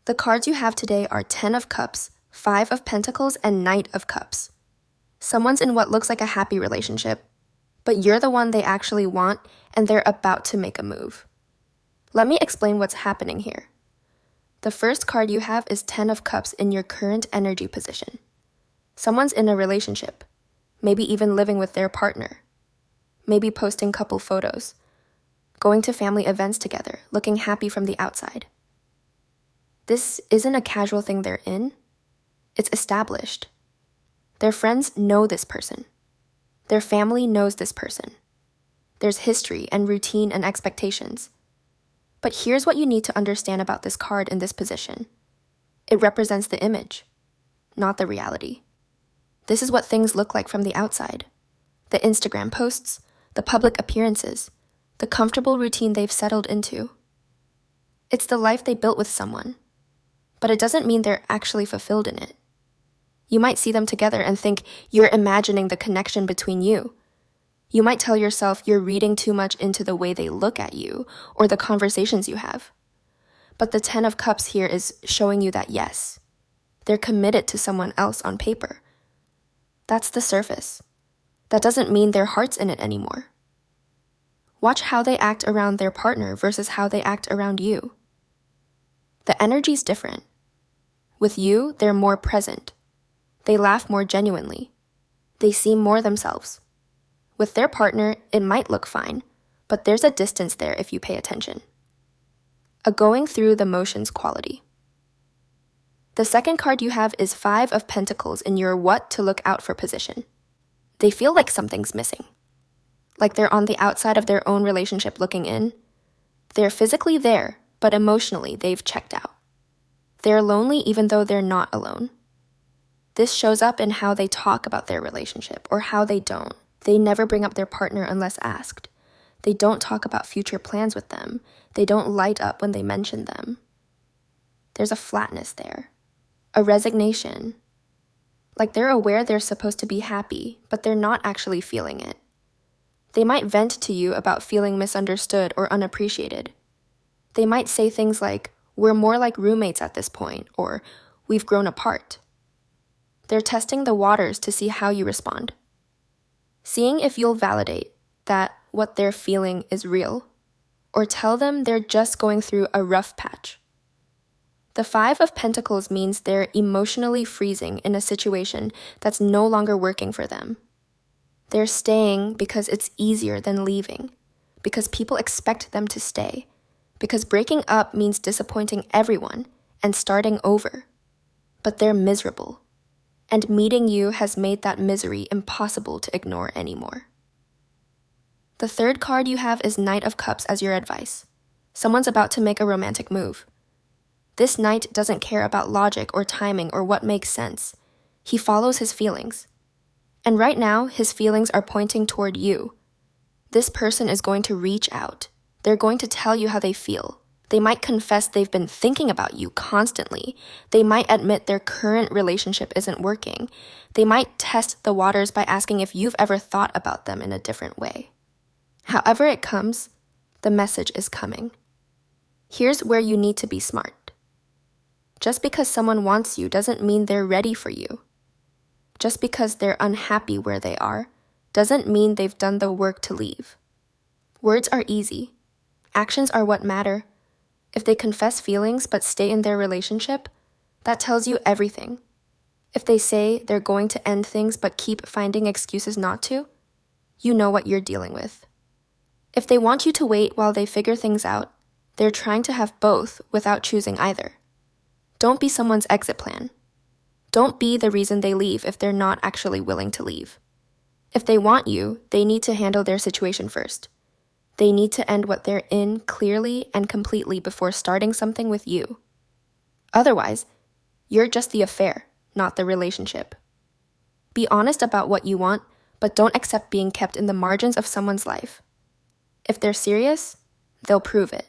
The cards you have today are 10 of Cups, 5 of Pentacles, and Knight of Cups. Someone's in what looks like a happy relationship, but you're the one they actually want and they're about to make a move. Let me explain what's happening here. The first card you have is 10 of Cups in your current energy position. Someone's in a relationship, maybe even living with their partner, maybe posting couple photos, going to family events together, looking happy from the outside. This isn't a casual thing they're in, it's established. Their friends know this person. Their family knows this person. There's history and routine and expectations. But here's what you need to understand about this card in this position. It represents the image, not the reality. This is what things look like from the outside. The Instagram posts, the public appearances, the comfortable routine they've settled into. It's the life they built with someone, but it doesn't mean they're actually fulfilled in it. You might see them together and think you're imagining the connection between you. You might tell yourself you're reading too much into the way they look at you or the conversations you have. But the 10 of Cups here is showing you that yes, they're committed to someone else on paper. That's the surface. That doesn't mean their heart's in it anymore. Watch how they act around their partner versus how they act around you. The energy's different. With you, they're more present. They laugh more genuinely. They seem more themselves. With their partner, it might look fine, but there's a distance there if you pay attention. A going through the motions quality. The second card you have is 5 of Pentacles in your what to look out for position. They feel like something's missing. Like they're on the outside of their own relationship looking in. They're physically there, but emotionally they've checked out. They're lonely even though they're not alone. This shows up in how they talk about their relationship or how they don't. They never bring up their partner unless asked. They don't talk about future plans with them. They don't light up when they mention them. There's a flatness there, a resignation. Like they're aware they're supposed to be happy, but they're not actually feeling it. They might vent to you about feeling misunderstood or unappreciated. They might say things like, "We're more like roommates at this point," or "We've grown apart." They're testing the waters to see how you respond. Seeing if you'll validate that what they're feeling is real, or tell them they're just going through a rough patch. The 5 of Pentacles means they're emotionally freezing in a situation that's no longer working for them. They're staying because it's easier than leaving, because people expect them to stay, because breaking up means disappointing everyone and starting over. But they're miserable, and meeting you has made that misery impossible to ignore anymore. The third card you have is Knight of Cups as your advice. Someone's about to make a romantic move. This knight doesn't care about logic or timing or what makes sense. He follows his feelings. And right now, his feelings are pointing toward you. This person is going to reach out. They're going to tell you how they feel. They might confess they've been thinking about you constantly. They might admit their current relationship isn't working. They might test the waters by asking if you've ever thought about them in a different way. However it comes, the message is coming. Here's where you need to be smart. Just because someone wants you doesn't mean they're ready for you. Just because they're unhappy where they are doesn't mean they've done the work to leave. Words are easy. Actions are what matter. If they confess feelings but stay in their relationship, that tells you everything. If they say they're going to end things but keep finding excuses not to, you know what you're dealing with. If they want you to wait while they figure things out, they're trying to have both without choosing either. Don't be someone's exit plan. Don't be the reason they leave if they're not actually willing to leave. If they want you, they need to handle their situation first. They need to end what they're in clearly and completely before starting something with you. Otherwise, you're just the affair, not the relationship. Be honest about what you want, but don't accept being kept in the margins of someone's life. If they're serious, they'll prove it.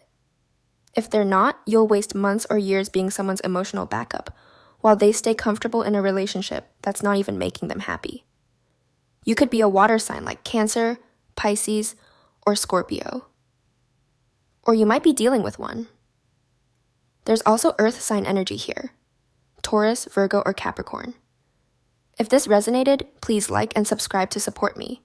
If they're not, you'll waste months or years being someone's emotional backup, while they stay comfortable in a relationship that's not even making them happy. You could be a water sign like Cancer, Pisces, or Scorpio. Or you might be dealing with one. There's also earth sign energy here: Taurus, Virgo, or Capricorn. If this resonated, please like and subscribe to support me.